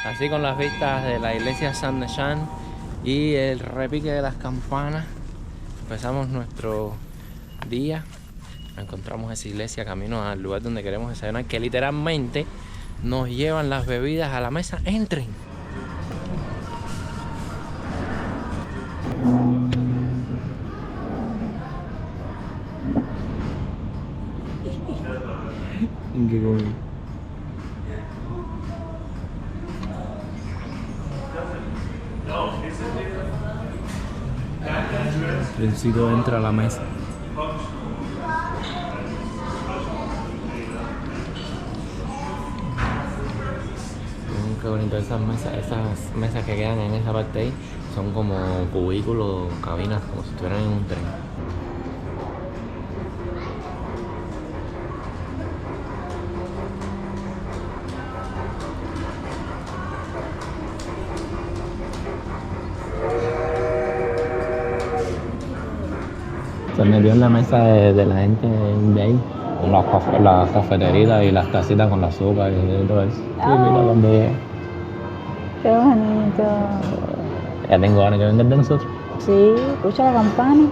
así con las vistas de la iglesia Saint-Jean y el repique de las campanas. Empezamos nuestro día. Encontramos esa iglesia camino al lugar donde queremos desayunar, que literalmente nos llevan las bebidas a la mesa. ¡Entren! ¿Qué coño? Trencito entra a la mesa. Qué bonito, esas mesas que quedan en esa parte ahí son como cubículos, cabinas, como si estuvieran en un tren. Se metió en la mesa de la gente de ahí, las cafeteritas y las tacitas con la sopa y todo eso. Y mira dónde llega. Qué bonito. Ya tengo ganas que vengan de nosotros. Sí, escucha la campana.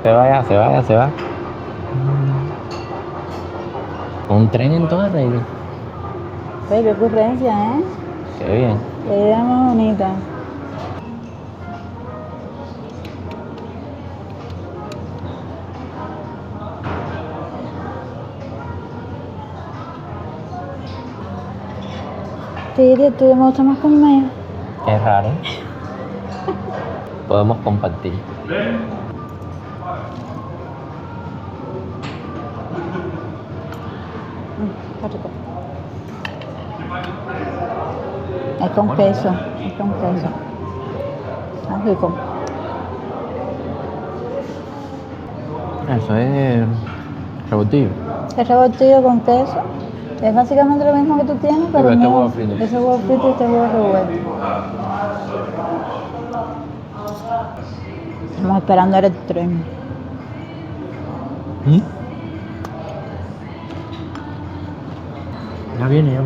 Se va. Un tren en toda regla. Pues, qué ocurrencia, ¿eh? Qué bien. Qué idea más bonita. Te diría, tú me gusta más con mayo. Es raro. Podemos compartir. Está rico. Es con queso, es con queso. Está rico. Eso es revoltillo. Es revoltillo con queso. Es básicamente lo mismo que tú tienes, pero este no. huevo frito. Ese huevo frito y este huevo revuelto. Estamos esperando el tren. ¿Mm? Ya viene. El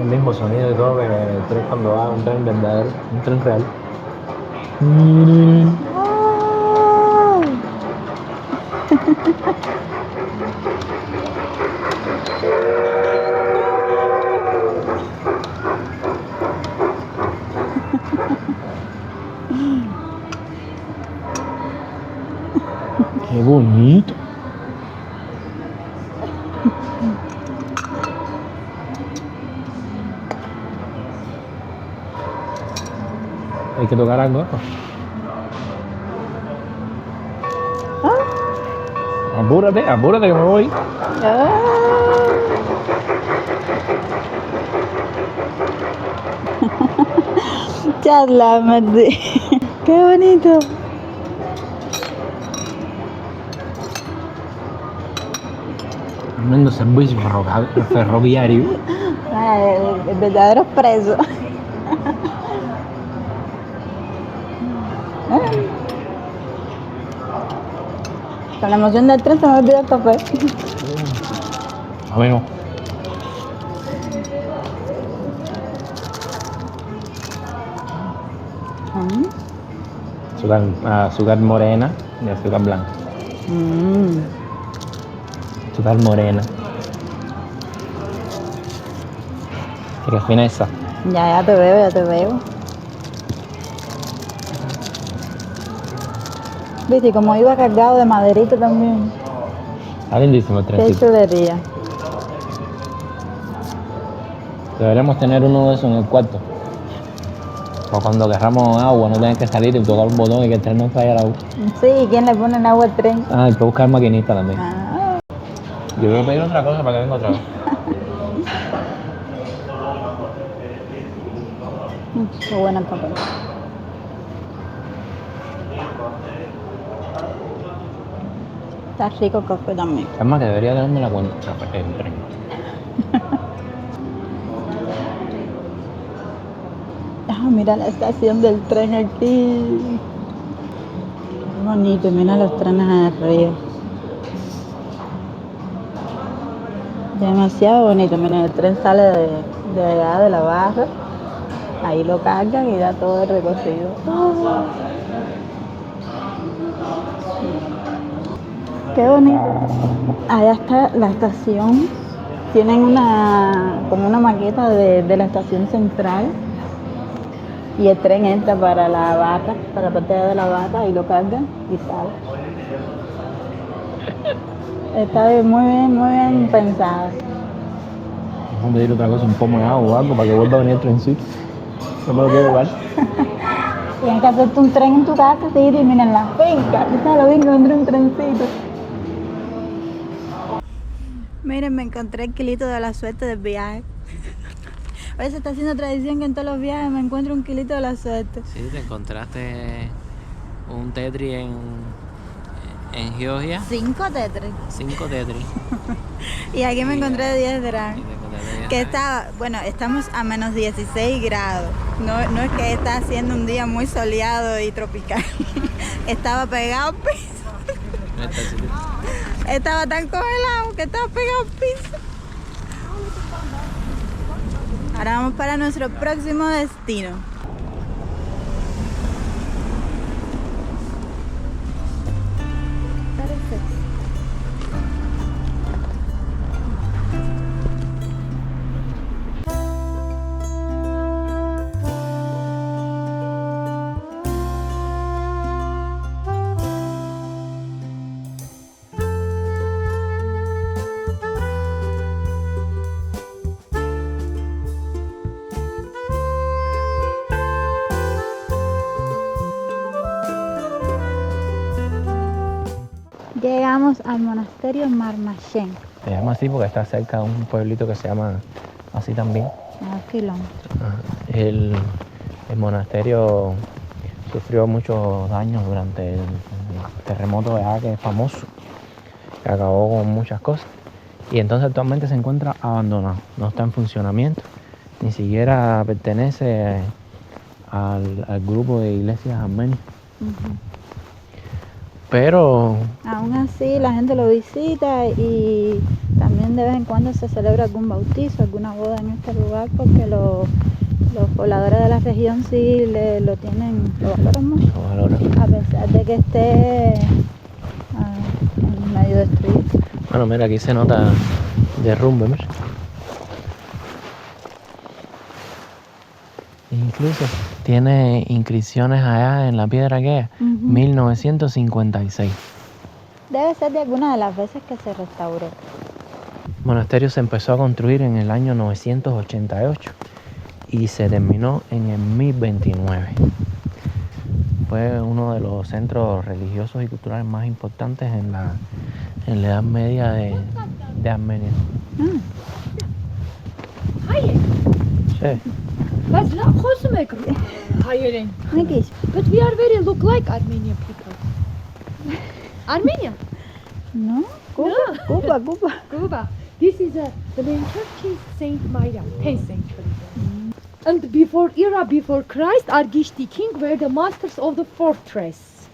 mismo sonido y todo que el tren cuando va, un tren verdadero, un tren real. ¡Qué bonito! Hay que tocar algo. Apúrate que me voy. Charla, Martí. Qué bonito. Tremendo servicio ferroviario. El verdadero expreso. Con la emoción del tren se me olvidó el café. A ver, no. Azúcar morena y azúcar blanca. Azúcar morena. Qué fineza. Ya te veo. Viste, y como iba cargado de maderito también. Está lindísimo el Qué trencito. chulería. Deberíamos tener uno de esos en el cuarto. O cuando querramos agua, no tener que salir y tocar un botón y que el tren no traiga el agua. Sí, ¿y quién le pone en agua al tren? Hay que buscar maquinista también. Ah, Yo voy a pedir otra cosa para que venga otra vez. qué buena el papel. Está rico el café también. Es más, que debería darme la cuenta el tren. Mira la estación del tren aquí. Qué bonito, mira los trenes en el río. Demasiado bonito. Miren, el tren sale de allá de la barra. Ahí lo cargan y da todo el recorrido. ¡Oh! Qué bonito. Allá está la estación. Tienen como una maqueta de la estación central. Y el tren entra para la barra, para la parte de la barra, y lo cargan y sale. Está muy bien pensado. Vamos a pedir otra cosa, un pomo de agua o algo para que vuelva a venir el trencito. No me lo quiero llevar. Tienes que hacerte un tren en tu casa, sí, y miren la finca. Está lo bien que vendrá un trencito. Miren, me encontré el kilito de la suerte del viaje. Hoy se está haciendo tradición que en todos los viajes me encuentro un kilito de la suerte. Sí, te encontraste un tetri en Georgia. 5 tetris. 5 tetri. Y aquí me encontré 10 dirhams. Y te encontraste 10 Que dirhams. estaba, bueno, estamos a menos 16 grados. No es que está haciendo un día muy soleado y tropical. Estaba pegado al piso. No está así. Estaba tan congelado que estaba pegado al piso. Ahora vamos para nuestro próximo destino. Llegamos al monasterio Marmachén, Se llama así porque está cerca de un pueblito que se llama así también. a 2 kilómetros. El monasterio sufrió muchos daños durante el terremoto de que es famoso, que acabó con muchas cosas. Y entonces actualmente se encuentra abandonado, no está en funcionamiento, ni siquiera pertenece al grupo de iglesias armenias. Pero Aún así la gente lo visita y también de vez en cuando se celebra algún bautizo, alguna boda en este lugar porque los pobladores de la región sí lo valoran mucho, lo valoran. a pesar de que esté medio destruido. Bueno, mira, aquí se nota derrumbe, mira. Incluso tiene inscripciones allá en la piedra que es 1956. Debe ser de alguna de las veces que se restauró. El monasterio se empezó a construir en el año 988 y se terminó en el 1029. Fue uno de los centros religiosos y culturales más importantes en la Edad Media de Armenia. Hayır. Sí. But not Cosmic. Hayır. Ne geç? But we are very look like Armenian people. Armenia. No, Cuba. Cuba. This is the main church is Saint Maryam, 10th century. And before Christ, Argishti king were the masters of the fortress.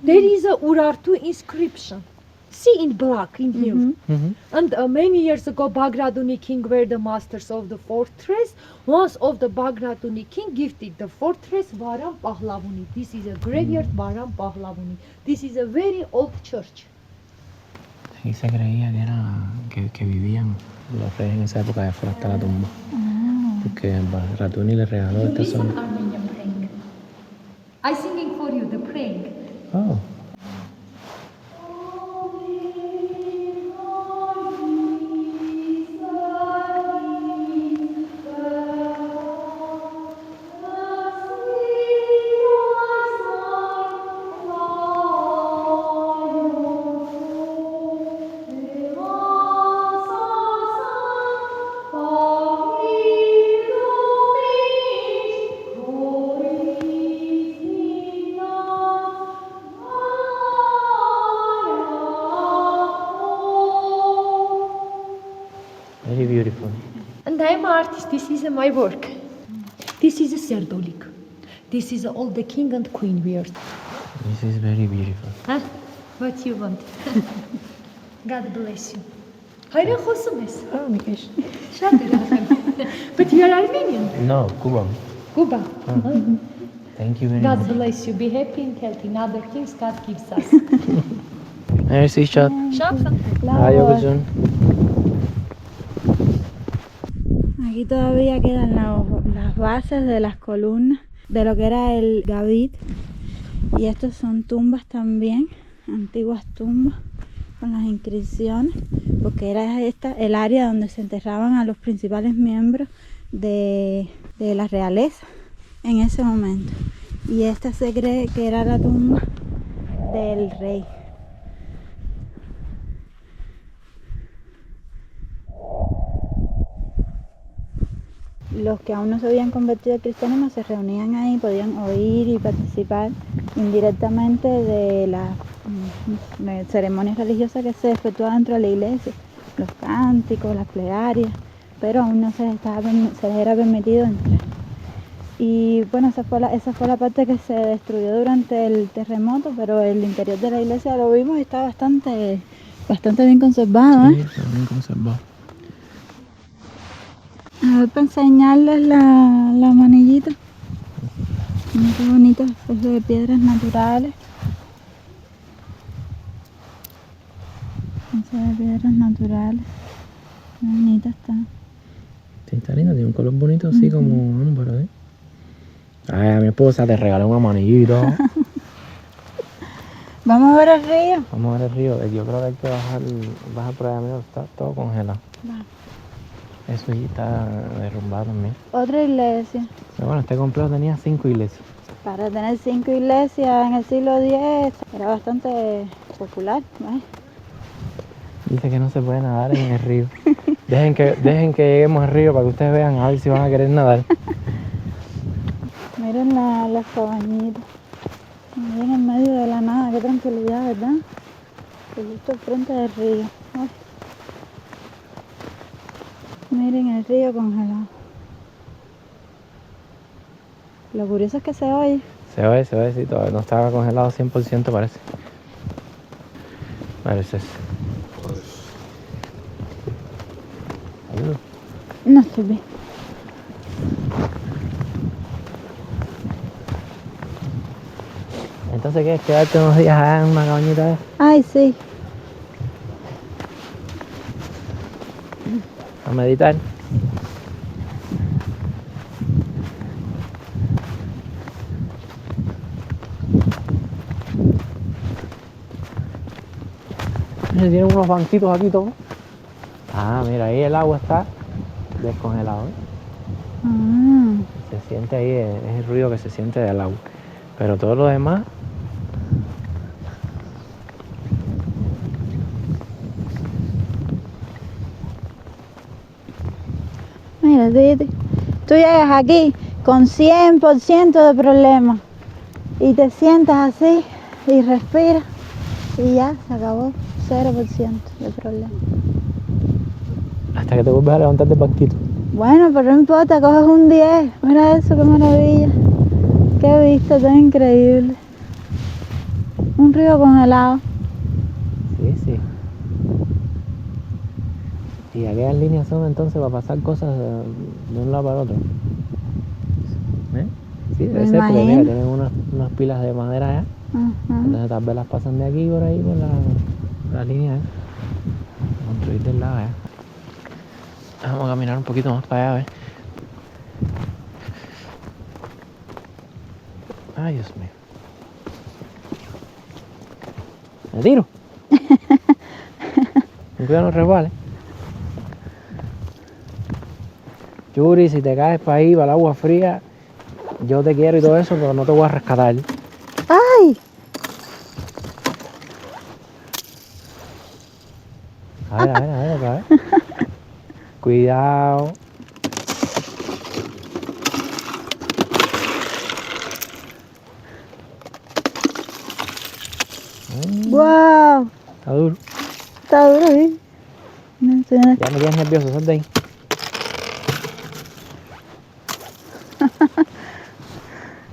There is a Urartu inscription. See in black in here. And many years ago, Bagratuni king were the masters of the fortress. Once of the Bagratuni king gifted the fortress Varam Pahlavuni. This is a graveyard Varam Pahlavuni. This is a very old church. Aquí se creía que vivían los reyes en esa época, de afuera hasta la tumba. Porque Ratuni le regaló esta Listen zona. Armenian praying. I singing for you the praying. Oh. Very beautiful. And I am an artist. This is my work. This is a serdolik. This is all the king and queen wear. This is very beautiful. Huh? What you want? God bless you. Hayır hosumes. Ah, mi kesh. But you are Armenian. No, Cuban. Cuba. Thank you very God much. bless you. Be happy and healthy. In other things God gives us. Merci, chat. Şafan. Adiós, Kuzun. Aquí todavía quedan las bases de las columnas de lo que era el Gavit. Y estos son tumbas también, antiguas tumbas con las inscripciones, porque era esta el área donde se enterraban a los principales miembros de la realeza en ese momento. Y esta se cree que era la tumba del rey. Los que aún no se habían convertido al cristianismo se reunían ahí, podían oír y participar indirectamente de las ceremonias religiosas que se efectuaban dentro de la iglesia, los cánticos, las plegarias, pero aún no se les era permitido entrar. Y bueno, esa fue la parte que se destruyó durante el terremoto, pero el interior de la iglesia lo vimos y está bastante bien conservado, ¿eh? Sí, está bien conservado. A ver, para enseñarles la manillita. Mira qué bonito, es de piedras naturales. Esa de piedras naturales. Qué bonita está. Sí, está linda, tiene un color bonito así como ámbar, ¿eh? Ay, a mi esposa te regaló un manillito. Vamos a ver el río. Vamos a ver el río. Yo creo que hay que bajar por allá, amigo. Está todo congelado. Va. Eso sí está derrumbado también. Otra iglesia. Pero bueno, este complejo tenía 5 iglesias. Para tener 5 iglesias en el siglo X era bastante popular, ¿ves? Dice que no se puede nadar en el río. Dejen que lleguemos al río para que ustedes vean a ver si van a querer nadar. Miren las cabañitas. Ahí en el medio de la nada, qué tranquilidad, ¿verdad? Que justo al frente del río. Ay. Miren el río congelado. Lo curioso es que se oye. Se oye, sí, todavía no estaba congelado 100% parece. Parece eso. Ayuda. No estoy bien. Entonces, ¿qué es? Quedarte unos días allá en una cabañita. Ay, sí. A meditar. Tienen unos banquitos aquí todos. Ah, mira, ahí el agua está descongelado, ¿eh? Ah, Se siente ahí, es el ruido que se siente del agua. Pero todo lo demás... mira, tú llegas aquí con 100% de problemas y te sientas así y respiras y ya se acabó, 0% de problemas. Hasta que te vuelves a levantar del banquito. Bueno, pero no importa, coges un 10. Mira eso, qué maravilla. Qué vista tan increíble. Un río congelado. Sí, sí. Y aquellas líneas son entonces para pasar cosas de un lado para otro. ¿Eh? Sí, debe ser porque mira, tienen unas pilas de madera allá. Entonces tal vez las pasan de aquí por ahí por la línea, construir del lado, Vamos a caminar un poquito más para allá, a ver. Ay, Dios mío. ¿Me tiro? Ten cuidado, no resbales. Yuri, si te caes para ahí, para el agua fría, yo te quiero y todo eso, pero no te voy a rescatar. ¡Ay! A ver, otra vez. Cuidado. ¡Wow! Está duro. Está duro, ¿sí? No sé. Ya me tienes nervioso, sal de ahí.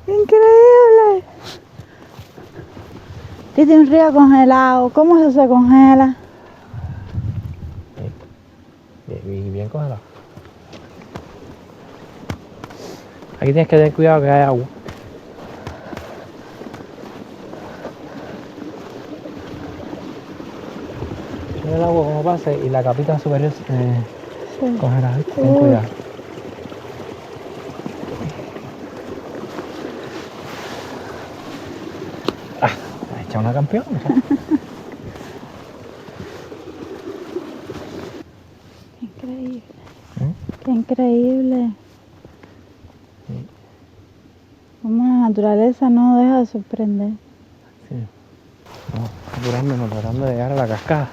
¡Increíble! Tiene un río congelado. ¿Cómo eso se congela? Aquí tienes que tener cuidado que hay agua. Mira el agua como pasa y la capita superior congelada. Ten cuidado. Ah, ha echado una campeona. Increíble. Qué increíble. Sí. Cómo la naturaleza no deja de sorprender. Sí. Vamos apurándonos, tratando de llegar a la cascada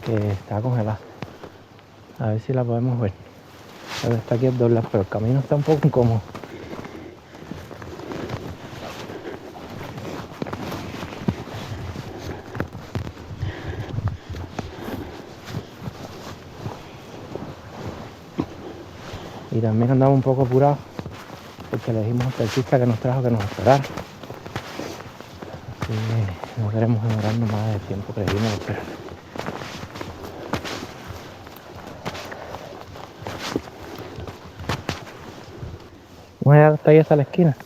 que está congelada. A ver si la podemos ver. Está aquí el doblar, pero el camino está un poco incómodo. Y también andamos un poco apurados porque le dijimos al taxista que nos trajo que nos esperara. Así que no queremos demorarnos más del tiempo que le dimos esperar. Vamos a llegar hasta ahí, hasta la esquina.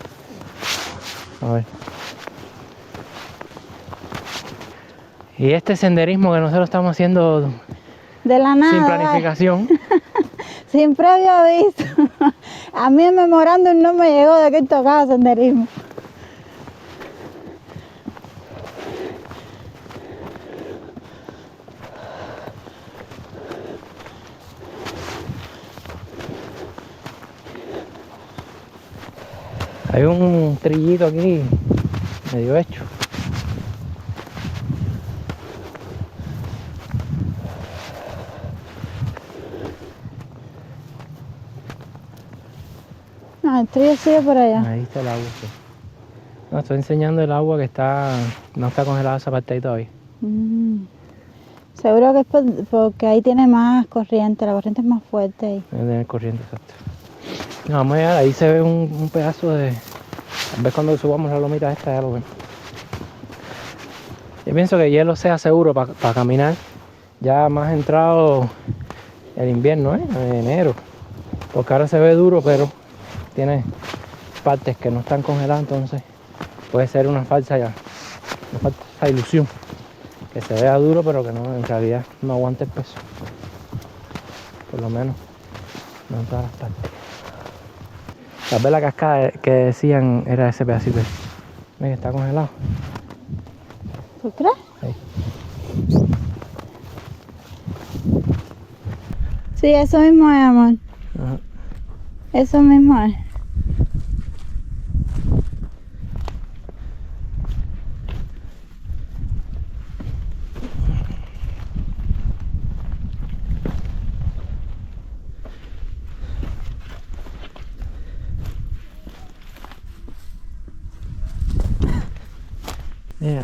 A ver. Y este senderismo que nosotros estamos haciendo De la nada. sin planificación. Sin previo aviso. A mí el memorándum no me llegó de que tocaba senderismo. Hay un trillito aquí medio hecho. Ah, el trío sigue por allá. Ahí está el agua. Sí. No, estoy enseñando el agua que no está congelada esa parte ahí todavía. Seguro que es porque ahí tiene más corriente, la corriente es más fuerte ahí. Debe tener corriente, exacto. No, vamos a llegar, ahí se ve un pedazo de... Tal vez cuando subamos la lomita esta ya lo vemos. Yo pienso que hielo sea seguro para caminar. Ya más entrado el invierno, enero. Porque ahora se ve duro, pero tiene partes que no están congeladas, entonces puede ser una falsa ilusión. Que se vea duro, pero que no, en realidad no aguante el peso. Por lo menos no en todas las partes. Tal vez la cascada que decían era ese pedacito. Mira, está congelado. ¿Tú crees? Ahí. Sí, eso mismo es, amor. Ajá. Eso mismo es.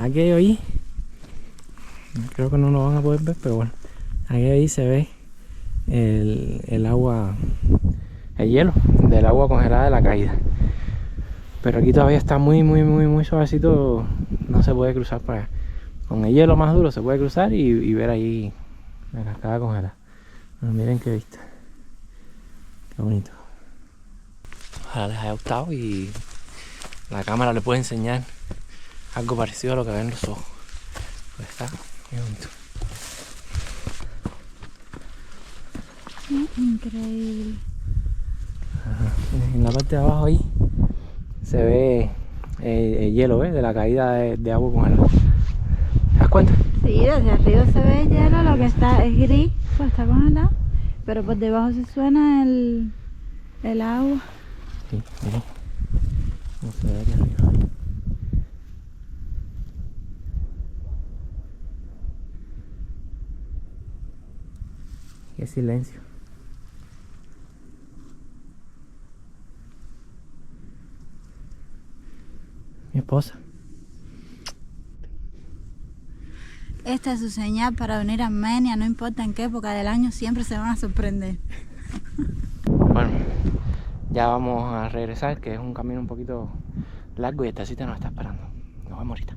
Aquí ahí, creo que no lo van a poder ver, pero bueno, ahí se ve el agua, el hielo del agua congelada de la caída. Pero aquí todavía está muy suavecito, no se puede cruzar para allá. Con el hielo más duro se puede cruzar y ver ahí la cascada congelada. Bueno, miren qué vista, qué bonito. Ojalá les haya gustado y la cámara le puede enseñar algo parecido a lo que ven los ojos. Pues está muy bonito. Increíble. Ajá. En la parte de abajo ahí se ve el hielo, ¿ves? De la caída de agua congelada. ¿Te das cuenta? Sí, desde arriba se ve el hielo, lo que está es gris, pues está congelado. Pero por debajo se suena el agua. Sí, miren. ¿Cómo se ve aquí arriba? Qué silencio. Mi esposa. Esta es su señal para venir a Armenia, no importa en qué época del año, siempre se van a sorprender. Bueno, ya vamos a regresar, que es un camino un poquito largo y esta cita nos está esperando. Nos vemos ahorita.